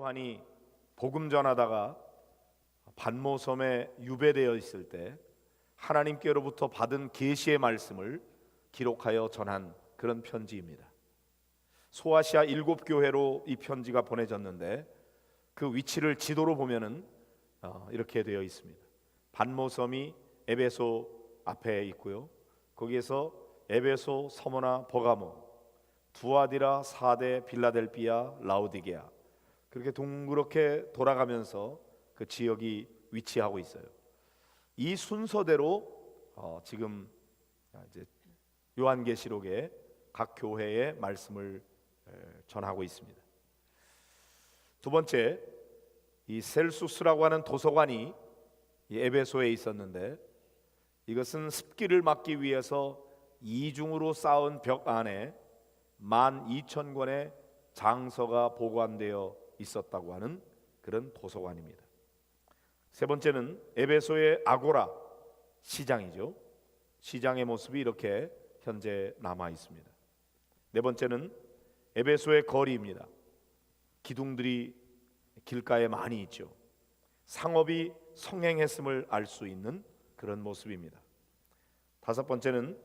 요한이 복음 전하다가 반모섬에 유배되어 있을 때 하나님께로부터 받은 계시의 말씀을 기록하여 전한 그런 편지입니다. 소아시아 7교회로 이 편지가 보내졌는데 그 위치를 지도로 보면은 이렇게 되어 있습니다. 반모섬이 에베소 앞에 있고요. 거기에서 에베소, 서머나, 버가모, 두아디라, 사데, 빌라델비아, 라오디게아, 그렇게 동그랗게 돌아가면서 그 지역이 위치하고 있어요. 이 순서대로 지금 이제 요한계시록의 각 교회의 말씀을 전하고 있습니다. 두 번째, 이 셀수스라고 하는 도서관이 이 에베소에 있었는데 이것은 습기를 막기 위해서 이중으로 쌓은 벽 안에 12,000권의 장서가 보관되어 있었다고 하는 그런 도서관입니다. 세 번째는 에베소의 아고라, 시장이죠. 시장의 모습이 이렇게 현재 남아 있습니다. 네 번째는 에베소의 거리입니다. 기둥들이 길가에 많이 있죠. 상업이 성행했음을 알 수 있는 그런 모습입니다. 다섯 번째는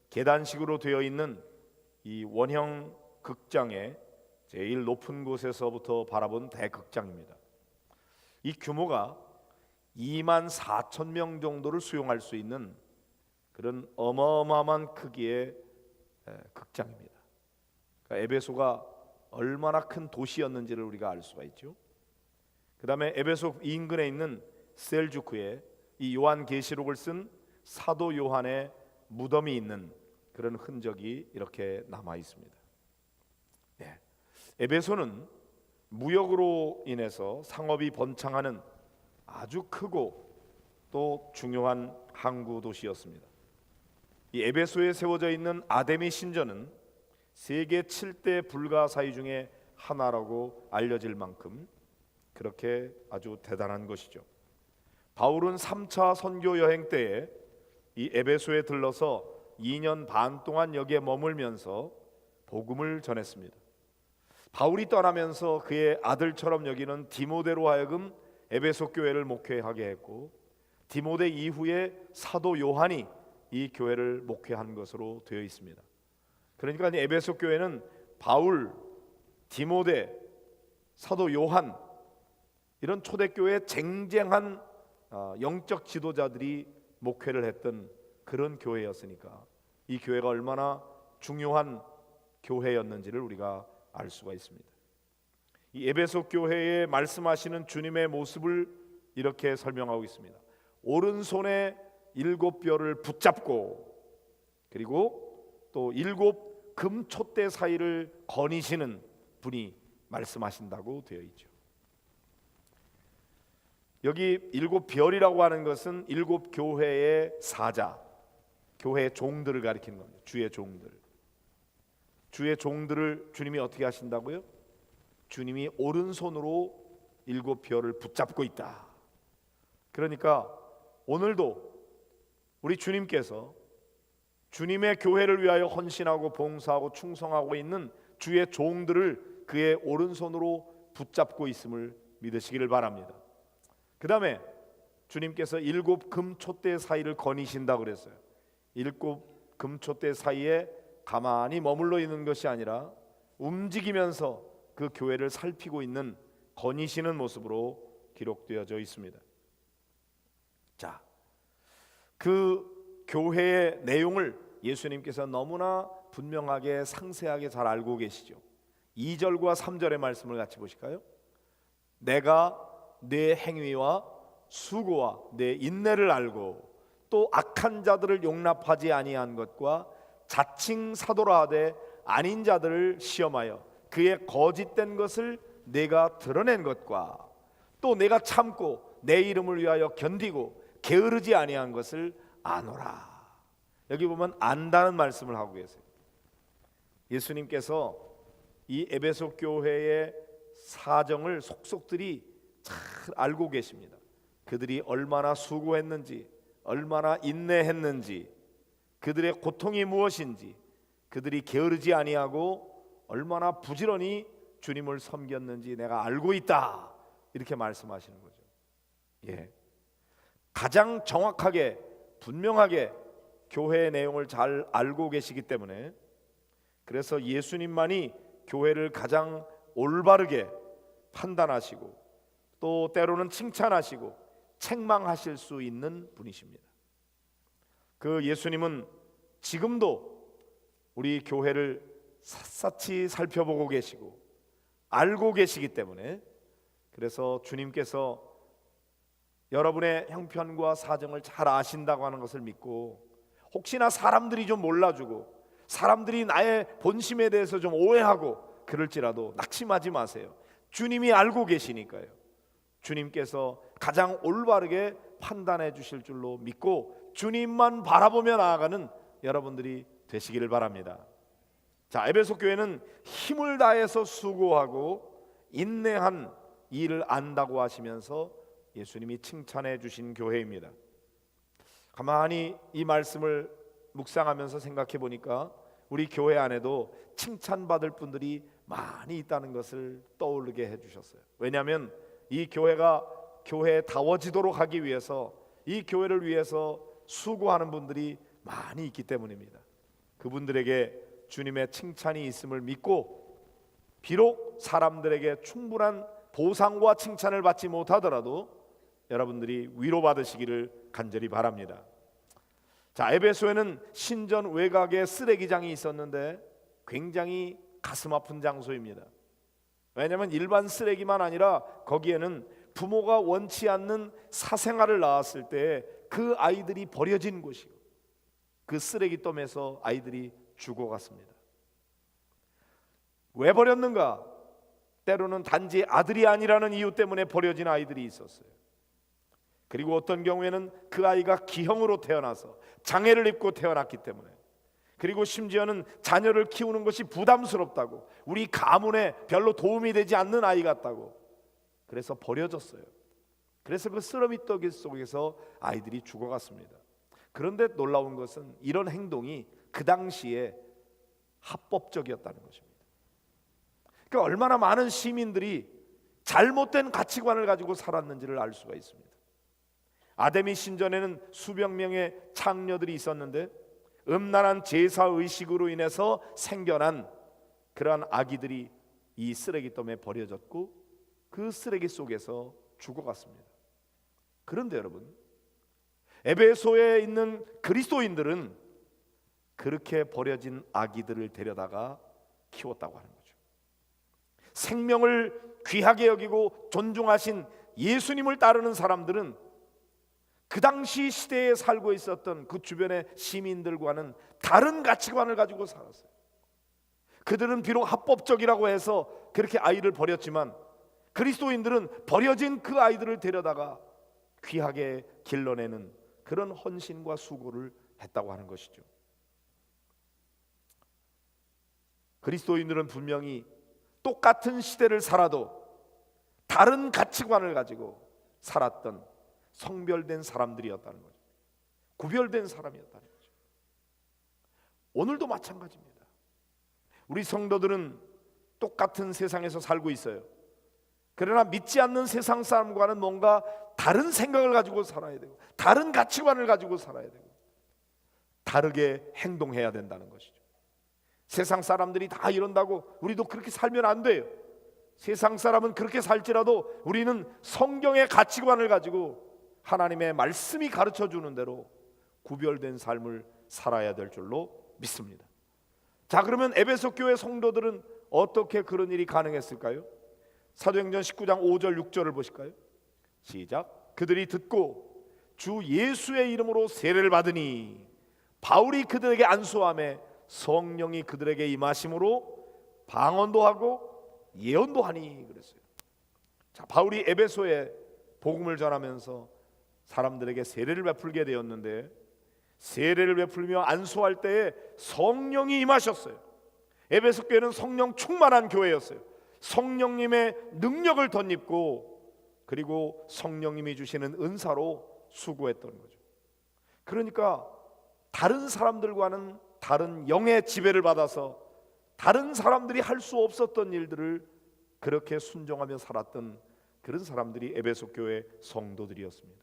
계단식으로 되어 있는 이 원형 극장의 제일 높은 곳에서부터 바라본 대극장입니다. 이 규모가 24,000명 정도를 수용할 수 있는 그런 어마어마한 크기의 극장입니다. 그러니까 에베소가 얼마나 큰 도시였는지를 우리가 알 수가 있죠. 그 다음에 에베소 인근에 있는 셀주크에 이 요한계시록을 쓴 사도 요한의 무덤이 있는 그런 흔적이 이렇게 남아 있습니다. 에베소는 무역으로 인해서 상업이 번창하는 아주 크고 또 중요한 항구 도시였습니다. 이 에베소에 세워져 있는 아데미 신전은 세계 7대 불가사의 중에 하나라고 알려질 만큼 그렇게 아주 대단한 것이죠. 바울은 3차 선교 여행 때에 이 에베소에 들러서 2년 반 동안 여기에 머물면서 복음을 전했습니다. 바울이 떠나면서 그의 아들처럼 여기는 디모데로 하여금 에베소 교회를 목회하게 했고, 디모데 이후에 사도 요한이 이 교회를 목회한 것으로 되어 있습니다. 그러니까 에베소 교회는 바울, 디모데, 사도 요한, 이런 초대교회의 쟁쟁한 영적 지도자들이 목회를 했던 그런 교회였으니까 이 교회가 얼마나 중요한 교회였는지를 우리가 알 수가 있습니다. 이 에베소 교회에 말씀하시는 주님의 모습을 이렇게 설명하고 있습니다. 오른손에 7뼈를 붙잡고, 그리고 또 7 금촛대 사이를 거니시는 분이 말씀하신다고 되어 있죠. 여기 7별이라고 하는 것은 7 교회의 사자, 교회의 종들을 가리키는 겁니다. 주의 종들. 주의 종들을 주님이 어떻게 하신다고요? 주님이 오른손으로 7별을 붙잡고 있다. 그러니까 오늘도 우리 주님께서 주님의 교회를 위하여 헌신하고 봉사하고 충성하고 있는 주의 종들을 그의 오른손으로 붙잡고 있음을 믿으시기를 바랍니다. 그 다음에 주님께서 7 금촛대 사이를 거니신다 그랬어요. 7 금촛대 사이에 가만히 머물러 있는 것이 아니라 움직이면서 그 교회를 살피고 있는, 거니시는 모습으로 기록되어져 있습니다. 자, 그 교회의 내용을 예수님께서 너무나 분명하게 상세하게 잘 알고 계시죠. 2절과 3절의 말씀을 같이 보실까요? 내가 내 행위와 수고와 내 인내를 알고 또 악한 자들을 용납하지 아니한 것과 자칭 사도라 하되 아닌 자들을 시험하여 그의 거짓된 것을 내가 드러낸 것과 또 내가 참고 내 이름을 위하여 견디고 게으르지 아니한 것을 아노라. 여기 보면 안다는 말씀을 하고 계세요. 예수님께서 이 에베소 교회의 사정을 속속들이 잘 알고 계십니다. 그들이 얼마나 수고했는지, 얼마나 인내했는지, 그들의 고통이 무엇인지, 그들이 게으르지 아니하고 얼마나 부지런히 주님을 섬겼는지 내가 알고 있다, 이렇게 말씀하시는 거죠. 예, 가장 정확하게 분명하게 교회의 내용을 잘 알고 계시기 때문에, 그래서 예수님만이 교회를 가장 올바르게 판단하시고 또 때로는 칭찬하시고 책망하실 수 있는 분이십니다. 그 예수님은 지금도 우리 교회를 샅샅이 살펴보고 계시고 알고 계시기 때문에, 그래서 주님께서 여러분의 형편과 사정을 잘 아신다고 하는 것을 믿고, 혹시나 사람들이 좀 몰라주고 사람들이 나의 본심에 대해서 좀 오해하고 그럴지라도 낙심하지 마세요. 주님이 알고 계시니까요. 주님께서 가장 올바르게 판단해 주실 줄로 믿고 주님만 바라보며 나아가는 여러분들이 되시기를 바랍니다. 자, 에베소 교회는 힘을 다해서 수고하고 인내한 일을 안다고 하시면서 예수님이 칭찬해 주신 교회입니다. 가만히 이 말씀을 묵상하면서 생각해 보니까 우리 교회 안에도 칭찬받을 분들이 많이 있다는 것을 떠오르게 해주셨어요. 왜냐하면 이 교회가 교회다워지도록 하기 위해서, 이 교회를 위해서 수고하는 분들이 많이 있기 때문입니다. 그분들에게 주님의 칭찬이 있음을 믿고, 비록 사람들에게 충분한 보상과 칭찬을 받지 못하더라도 여러분들이 위로받으시기를 간절히 바랍니다. 자, 에베소에는 신전 외곽에 쓰레기장이 있었는데 굉장히 가슴 아픈 장소입니다. 왜냐하면 일반 쓰레기만 아니라 거기에는 부모가 원치 않는 사생아를 낳았을 때 그 아이들이 버려진 곳이고, 그 쓰레기더미에서 아이들이 죽어갔습니다. 왜 버렸는가? 때로는 단지 아들이 아니라는 이유 때문에 버려진 아이들이 있었어요. 그리고 어떤 경우에는 그 아이가 기형으로 태어나서 장애를 입고 태어났기 때문에, 그리고 심지어는 자녀를 키우는 것이 부담스럽다고, 우리 가문에 별로 도움이 되지 않는 아이 같다고, 그래서 버려졌어요. 그래서 그 쓰러미떡 속에서 아이들이 죽어갔습니다. 그런데 놀라운 것은 이런 행동이 그 당시에 합법적이었다는 것입니다. 그러니까 얼마나 많은 시민들이 잘못된 가치관을 가지고 살았는지를 알 수가 있습니다. 아데미 신전에는 수백 명의 창녀들이 있었는데 음란한 제사 의식으로 인해서 생겨난 그러한 아기들이 이 쓰레기더미에 버려졌고 그 쓰레기 속에서 죽어갔습니다. 그런데 여러분, 에베소에 있는 그리스도인들은 그렇게 버려진 아기들을 데려다가 키웠다고 하는 거죠. 생명을 귀하게 여기고 존중하신 예수님을 따르는 사람들은 그 당시 시대에 살고 있었던 그 주변의 시민들과는 다른 가치관을 가지고 살았어요. 그들은 비록 합법적이라고 해서 그렇게 아이를 버렸지만, 그리스도인들은 버려진 그 아이들을 데려다가 귀하게 길러내는 그런 헌신과 수고를 했다고 하는 것이죠. 그리스도인들은 분명히 똑같은 시대를 살아도 다른 가치관을 가지고 살았던 성별된 사람들이었다는 거죠. 구별된 사람이었다는 거죠. 오늘도 마찬가지입니다. 우리 성도들은 똑같은 세상에서 살고 있어요. 그러나 믿지 않는 세상 사람과는 뭔가 다른 생각을 가지고 살아야 되고, 다른 가치관을 가지고 살아야 되고, 다르게 행동해야 된다는 것이죠. 세상 사람들이 다 이런다고 우리도 그렇게 살면 안 돼요. 세상 사람은 그렇게 살지라도 우리는 성경의 가치관을 가지고 하나님의 말씀이 가르쳐 주는 대로 구별된 삶을 살아야 될 줄로 믿습니다. 자, 그러면 에베소 교회 성도들은 어떻게 그런 일이 가능했을까요? 사도행전 19장 5절 6절을 보실까요? 시작. 그들이 듣고 주 예수의 이름으로 세례를 받으니 바울이 그들에게 안수함에 성령이 그들에게 임하심으로 방언도 하고 예언도 하니 그랬어요. 자, 바울이 에베소에 복음을 전하면서 사람들에게 세례를 베풀게 되었는데, 세례를 베풀며 안수할 때에 성령이 임하셨어요. 에베소 교회는 성령 충만한 교회였어요. 성령님의 능력을 덧입고, 그리고 성령님이 주시는 은사로 수고했던 거죠. 그러니까 다른 사람들과는 다른 영의 지배를 받아서 다른 사람들이 할 수 없었던 일들을 그렇게 순종하며 살았던 그런 사람들이 에베소 교회 성도들이었습니다.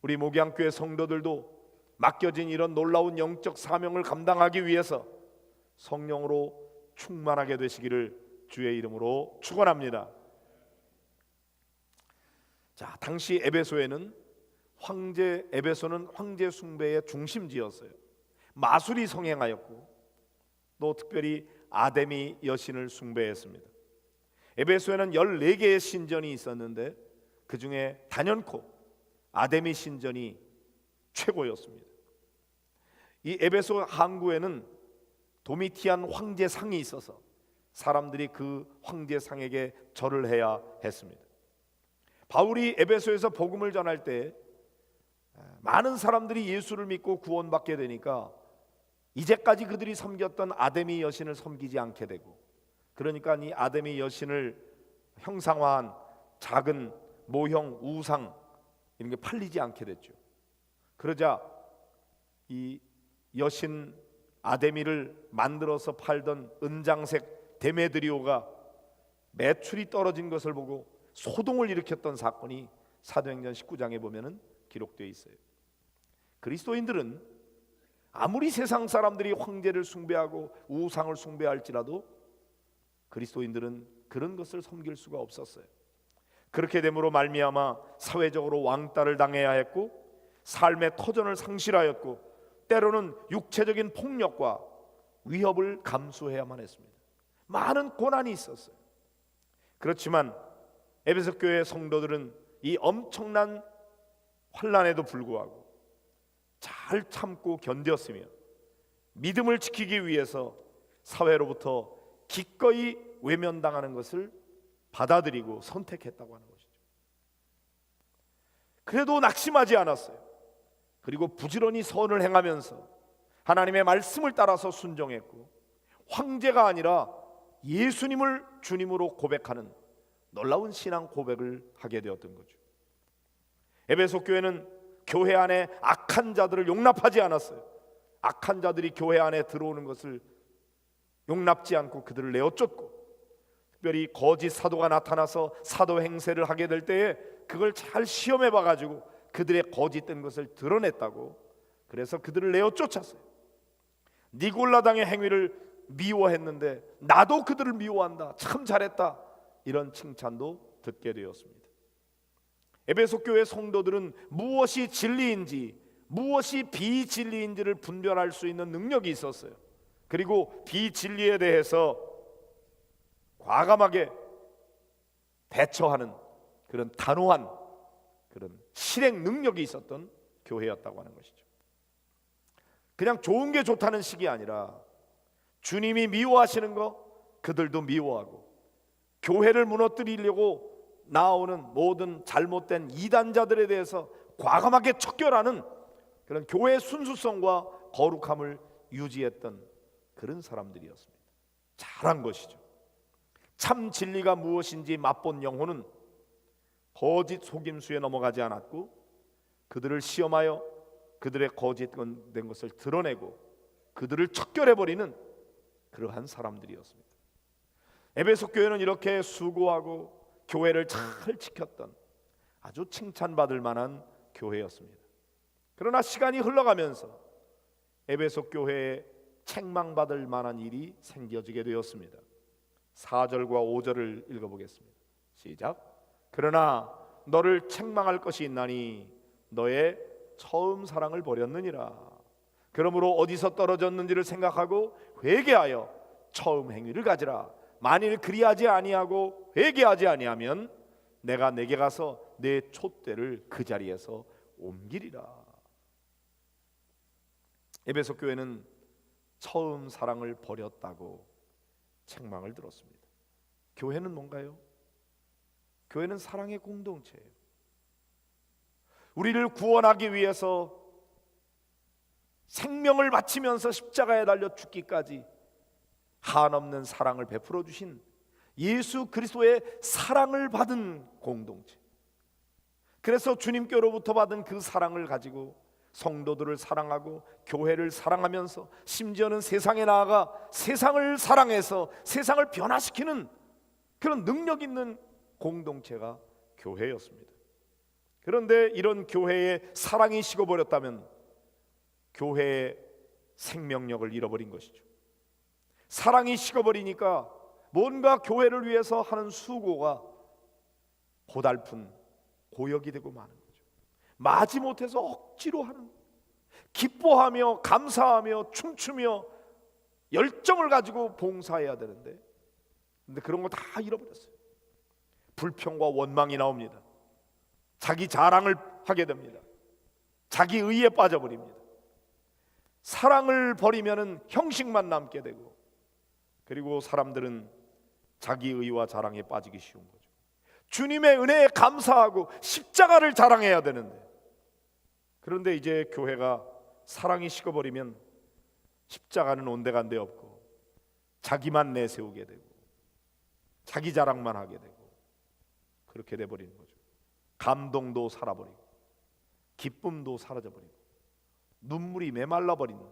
우리 목양교회 성도들도 맡겨진 이런 놀라운 영적 사명을 감당하기 위해서 성령으로 충만하게 되시기를 주의 이름으로 축원합니다. 자, 당시 에베소는 황제 숭배의 중심지였어요. 마술이 성행하였고 또 특별히 아데미 여신을 숭배했습니다. 에베소에는 14개의 신전이 있었는데 그 중에 단연코 아데미 신전이 최고였습니다. 이 에베소 항구에는 도미티안 황제상이 있어서 사람들이 그 황제상에게 절을 해야 했습니다. 바울이 에베소에서 복음을 전할 때 많은 사람들이 예수를 믿고 구원받게 되니까 이제까지 그들이 섬겼던 아데미 여신을 섬기지 않게 되고, 그러니까 이 아데미 여신을 형상화한 작은 모형 우상 이런 게 팔리지 않게 됐죠. 그러자 이 여신 아데미를 만들어서 팔던 은장색 데메드리오가 매출이 떨어진 것을 보고 소동을 일으켰던 사건이 사도행전 19장에 보면은 기록되어 있어요. 그리스도인들은 아무리 세상 사람들이 황제를 숭배하고 우상을 숭배할지라도 그리스도인들은 그런 것을 섬길 수가 없었어요. 그렇게 됨으로 말미암아 사회적으로 왕따를 당해야 했고 삶의 터전을 상실하였고 때로는 육체적인 폭력과 위협을 감수해야만 했습니다. 많은 고난이 있었어요. 그렇지만 에베소 교회 성도들은 이 엄청난 환난에도 불구하고 잘 참고 견뎠으며 믿음을 지키기 위해서 사회로부터 기꺼이 외면당하는 것을 받아들이고 선택했다고 하는 것이죠. 그래도 낙심하지 않았어요. 그리고 부지런히 선을 행하면서 하나님의 말씀을 따라서 순종했고 황제가 아니라 예수님을 주님으로 고백하는 놀라운 신앙 고백을 하게 되었던 거죠. 에베소 교회는 교회 안에 악한 자들을 용납하지 않았어요. 악한 자들이 교회 안에 들어오는 것을 용납지 않고 그들을 내어쫓고, 특별히 거짓 사도가 나타나서 사도 행세를 하게 될 때에 그걸 잘 시험해 봐가지고 그들의 거짓된 것을 드러냈다고, 그래서 그들을 내어쫓았어요. 니골라당의 행위를 미워했는데 나도 그들을 미워한다, 참 잘했다, 이런 칭찬도 듣게 되었습니다. 에베소 교회 성도들은 무엇이 진리인지 무엇이 비진리인지를 분별할 수 있는 능력이 있었어요. 그리고 비진리에 대해서 과감하게 대처하는 그런 단호한 그런 실행 능력이 있었던 교회였다고 하는 것이죠. 그냥 좋은 게 좋다는 식이 아니라 주님이 미워하시는 거 그들도 미워하고, 교회를 무너뜨리려고 나오는 모든 잘못된 이단자들에 대해서 과감하게 척결하는 그런 교회의 순수성과 거룩함을 유지했던 그런 사람들이었습니다. 잘한 것이죠. 참 진리가 무엇인지 맛본 영혼은 거짓 속임수에 넘어가지 않았고 그들을 시험하여 그들의 거짓된 것을 드러내고 그들을 척결해버리는 그러한 사람들이었습니다. 에베소 교회는 이렇게 수고하고 교회를 잘 지켰던 아주 칭찬받을 만한 교회였습니다. 그러나 시간이 흘러가면서 에베소 교회에 책망받을 만한 일이 생겨지게 되었습니다. 4절과 5절을 읽어보겠습니다. 시작. 그러나 너를 책망할 것이 있나니 너의 처음 사랑을 버렸느니라. 그러므로 어디서 떨어졌는지를 생각하고 회개하여 처음 행위를 가지라. 만일 그리하지 아니하고 회개하지 아니하면 내가 내게 가서 내 촛대를 그 자리에서 옮기리라. 에베소 교회는 처음 사랑을 버렸다고 책망을 들었습니다. 교회는 뭔가요? 교회는 사랑의 공동체예요. 우리를 구원하기 위해서 생명을 바치면서 십자가에 달려 죽기까지 한없는 사랑을 베풀어 주신 예수 그리스도의 사랑을 받은 공동체. 그래서 주님께로부터 받은 그 사랑을 가지고 성도들을 사랑하고 교회를 사랑하면서 심지어는 세상에 나아가 세상을 사랑해서 세상을 변화시키는 그런 능력 있는 공동체가 교회였습니다. 그런데 이런 교회에 사랑이 식어버렸다면 교회의 생명력을 잃어버린 것이죠. 사랑이 식어버리니까 뭔가 교회를 위해서 하는 수고가 고달픈 고역이 되고 마는 거죠. 마지못해서 억지로 하는, 기뻐하며 감사하며 춤추며 열정을 가지고 봉사해야 되는데, 근데 그런 거 다 잃어버렸어요. 불평과 원망이 나옵니다. 자기 자랑을 하게 됩니다. 자기 의에 빠져버립니다. 사랑을 버리면은 형식만 남게 되고, 그리고 사람들은 자기 의와 자랑에 빠지기 쉬운 거죠. 주님의 은혜에 감사하고 십자가를 자랑해야 되는데, 그런데 이제 교회가 사랑이 식어버리면 십자가는 온데간데 없고 자기만 내세우게 되고 자기 자랑만 하게 되고 그렇게 돼버리는 거죠. 감동도 살아버리고 기쁨도 사라져버리고 눈물이 메말라버리는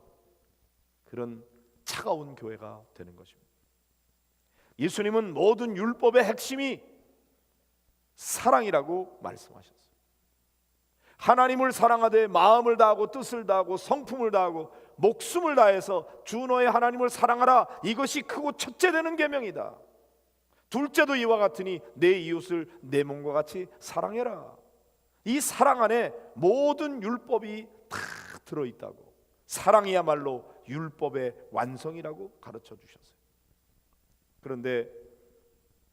그런 차가운 교회가 되는 것입니다. 예수님은 모든 율법의 핵심이 사랑이라고 말씀하셨어요. 하나님을 사랑하되 마음을 다하고 뜻을 다하고 성품을 다하고 목숨을 다해서 주 너의 하나님을 사랑하라. 이것이 크고 첫째 되는 계명이다. 둘째도 이와 같으니 내 이웃을 내 몸과 같이 사랑해라. 이 사랑 안에 모든 율법이 다 들어있다고, 사랑이야말로 율법의 완성이라고 가르쳐 주셨어요. 그런데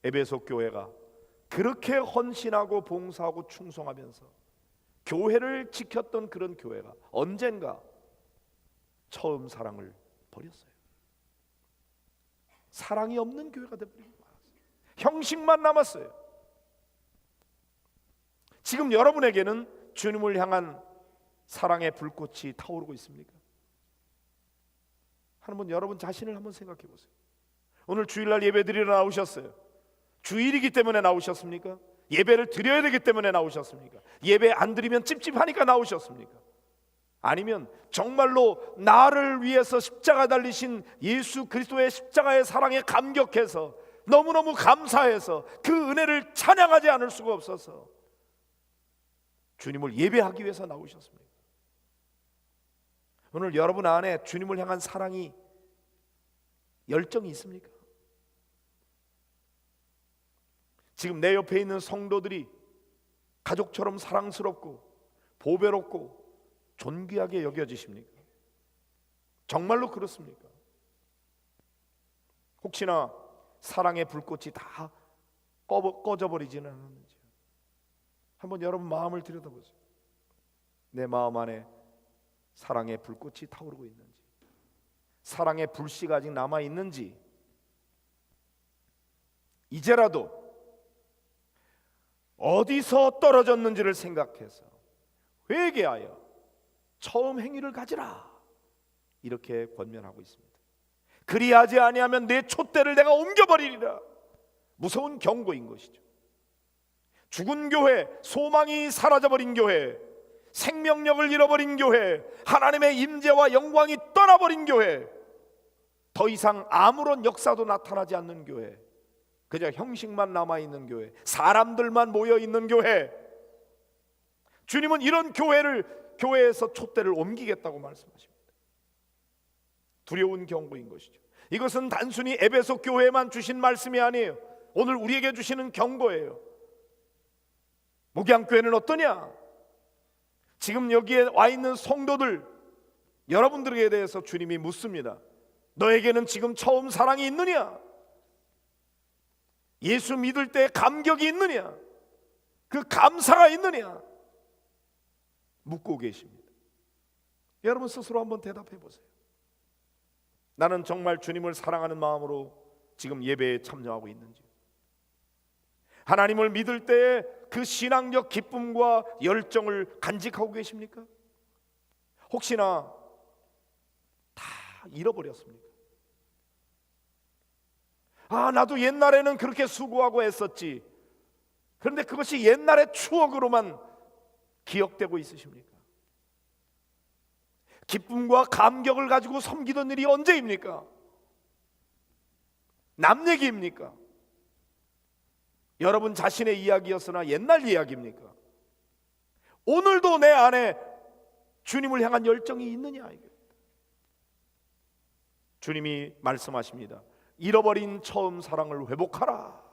에베소 교회가 그렇게 헌신하고 봉사하고 충성하면서 교회를 지켰던 그런 교회가 언젠가 처음 사랑을 버렸어요. 사랑이 없는 교회가 되어버리고 말았어요. 형식만 남았어요. 지금 여러분에게는 주님을 향한 사랑의 불꽃이 타오르고 있습니까? 한번 여러분 자신을 한번 생각해 보세요. 오늘 주일날 예배 드리러 나오셨어요. 주일이기 때문에 나오셨습니까? 예배를 드려야 되기 때문에 나오셨습니까? 예배 안 드리면 찝찝하니까 나오셨습니까? 아니면 정말로 나를 위해서 십자가 달리신 예수 그리스도의 십자가의 사랑에 감격해서 너무너무 감사해서 그 은혜를 찬양하지 않을 수가 없어서 주님을 예배하기 위해서 나오셨습니까? 오늘 여러분 안에 주님을 향한 사랑이, 열정이 있습니까? 지금 내 옆에 있는 성도들이 가족처럼 사랑스럽고 보배롭고 존귀하게 여겨지십니까? 정말로 그렇습니까? 혹시나 사랑의 불꽃이 다 꺼져버리지는 않았는지 한번 여러분 마음을 들여다보세요. 내 마음 안에 사랑의 불꽃이 타오르고 있는지, 사랑의 불씨가 아직 남아있는지, 이제라도 어디서 떨어졌는지를 생각해서 회개하여 처음 행위를 가지라, 이렇게 권면하고 있습니다. 그리하지 아니하면 내 촛대를 내가 옮겨버리리라. 무서운 경고인 것이죠. 죽은 교회, 소망이 사라져버린 교회, 생명력을 잃어버린 교회, 하나님의 임재와 영광이 떠나버린 교회, 더 이상 아무런 역사도 나타나지 않는 교회, 그저 형식만 남아있는 교회, 사람들만 모여있는 교회, 주님은 이런 교회에서 촛대를 옮기겠다고 말씀하십니다. 두려운 경고인 것이죠. 이것은 단순히 에베소 교회에만 주신 말씀이 아니에요. 오늘 우리에게 주시는 경고예요. 목양교회는 어떠냐? 지금 여기에 와 있는 성도들, 여러분들에 대해서 주님이 묻습니다. 너에게는 지금 처음 사랑이 있느냐? 예수 믿을 때 감격이 있느냐? 그 감사가 있느냐? 묻고 계십니다. 여러분 스스로 한번 대답해 보세요. 나는 정말 주님을 사랑하는 마음으로 지금 예배에 참여하고 있는지, 하나님을 믿을 때의 그 신앙적 기쁨과 열정을 간직하고 계십니까? 혹시나 다 잃어버렸습니까? 나도 옛날에는 그렇게 수고하고 애썼지. 그런데 그것이 옛날의 추억으로만 기억되고 있으십니까? 기쁨과 감격을 가지고 섬기던 일이 언제입니까? 남 얘기입니까? 여러분 자신의 이야기였으나 옛날 이야기입니까? 오늘도 내 안에 주님을 향한 열정이 있느냐? 주님이 말씀하십니다. 잃어버린 처음 사랑을 회복하라.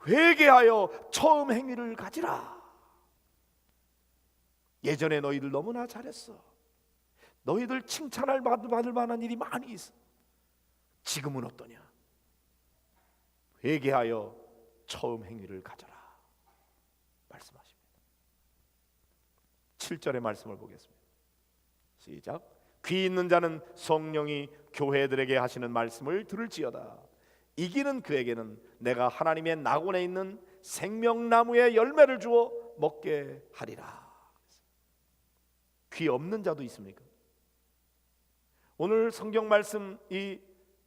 회개하여 처음 행위를 가지라. 예전에 너희들 너무나 잘했어. 너희들 칭찬을 받을 만한 일이 많이 있어. 지금은 어떠냐? 회개하여 처음 행위를 가져라 말씀하십니다. 7절의 말씀을 보겠습니다. 시작. 귀 있는 자는 성령이 교회들에게 하시는 말씀을 들을지어다. 이기는 그에게는 내가 하나님의 낙원에 있는 생명나무의 열매를 주어 먹게 하리라. 귀 없는 자도 있습니까? 오늘 성경 말씀 이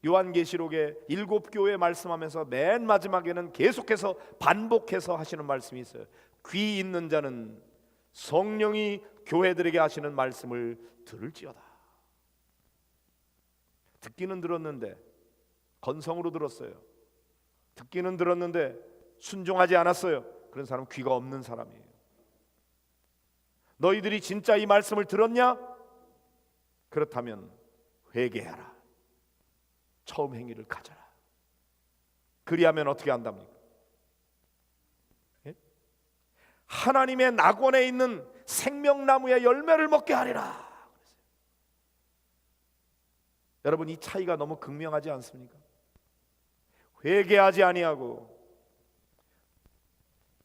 요한계시록의 7교회 말씀하면서 맨 마지막에는 계속해서 반복해서 하시는 말씀이 있어요. 귀 있는 자는 성령이 교회들에게 하시는 말씀을 들을지어다. 듣기는 들었는데 건성으로 들었어요. 듣기는 들었는데 순종하지 않았어요. 그런 사람은 귀가 없는 사람이에요. 너희들이 진짜 이 말씀을 들었냐? 그렇다면 회개하라. 처음 행위를 가져라. 그리하면 어떻게 한답니까? 예? 하나님의 낙원에 있는 생명나무의 열매를 먹게 하리라. 여러분, 이 차이가 너무 극명하지 않습니까? 회개하지 아니하고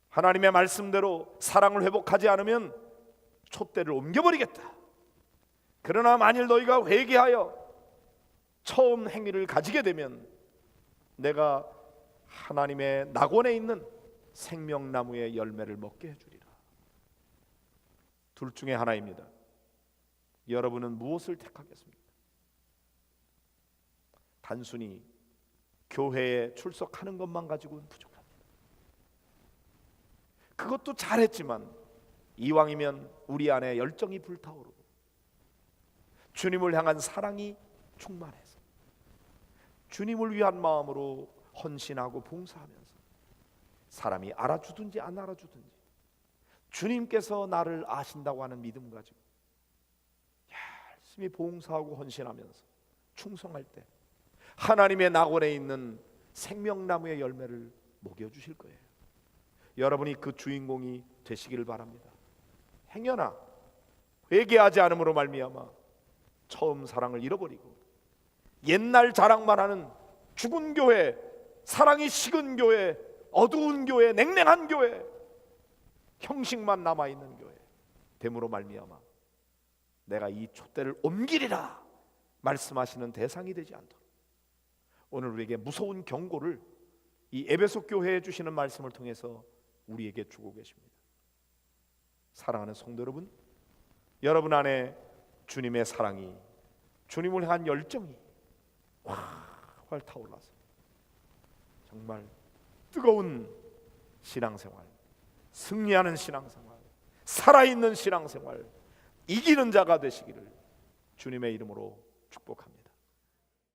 하나님의 말씀대로 사랑을 회복하지 않으면 촛대를 옮겨버리겠다. 그러나 만일 너희가 회개하여 처음 행위를 가지게 되면 내가 하나님의 낙원에 있는 생명나무의 열매를 먹게 해주리라. 둘 중에 하나입니다. 여러분은 무엇을 택하겠습니까? 단순히 교회에 출석하는 것만 가지고는 부족합니다. 그것도 잘했지만 이왕이면 우리 안에 열정이 불타오르고 주님을 향한 사랑이 충만해서 주님을 위한 마음으로 헌신하고 봉사하면서 사람이 알아주든지 안 알아주든지 주님께서 나를 아신다고 하는 믿음 가지고 열심히 봉사하고 헌신하면서 충성할 때 하나님의 낙원에 있는 생명나무의 열매를 먹여주실 거예요. 여러분이 그 주인공이 되시기를 바랍니다. 행여나 회개하지 않음으로 말미암아 처음 사랑을 잃어버리고 옛날 자랑만 하는 죽은 교회, 사랑이 식은 교회, 어두운 교회, 냉랭한 교회, 형식만 남아있는 교회 됨으로 말미암아 내가 이 촛대를 옮기리라 말씀하시는 대상이 되지 않도록 오늘 우리에게 무서운 경고를 이 에베소 교회에 주시는 말씀을 통해서 우리에게 주고 계십니다. 사랑하는 성도 여러분, 여러분 안에 주님의 사랑이, 주님을 향한 열정이 활 타올라서 정말 뜨거운 신앙생활, 승리하는 신앙생활, 살아있는 신앙생활, 이기는 자가 되시기를 주님의 이름으로 축복합니다.